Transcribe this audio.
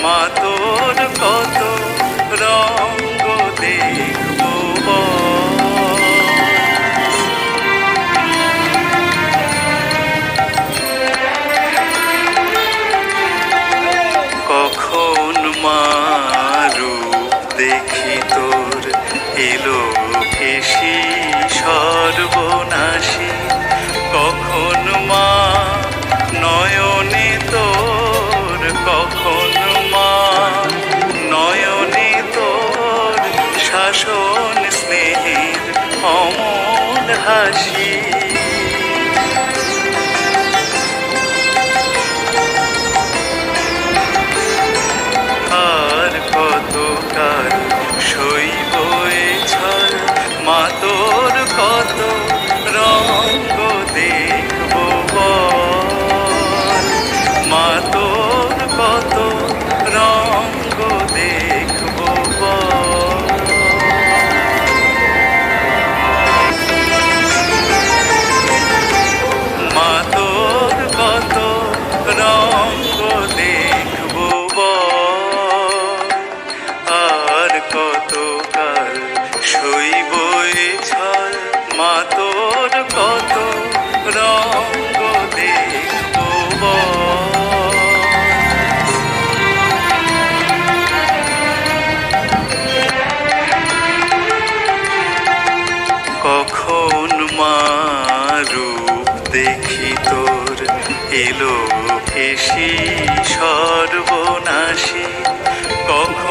মা তোর কত রঙ্গ দেখবো বল। কখন মা রূপ দেখি তোর এলো কেশি সর্বনাশী, কখন মা নয়নে তোর, কখন মা নয়নে তোর শাসন স্নেহের অমল হাসি। আর কতকাল সইব এ ছল, মা তোর কত রঙ্গ দেখবো বল। মা তোর কত রঙ্গ দেখবো বল। মা তোর কত রঙ্গ দেখবো বল। আর কতকাল সইব এ ছল, মা তোর কত রঙ্গ দেখবো বল। কখন মা রূপ দেখি তোর এলো কেশি সর্বনাশী, কখন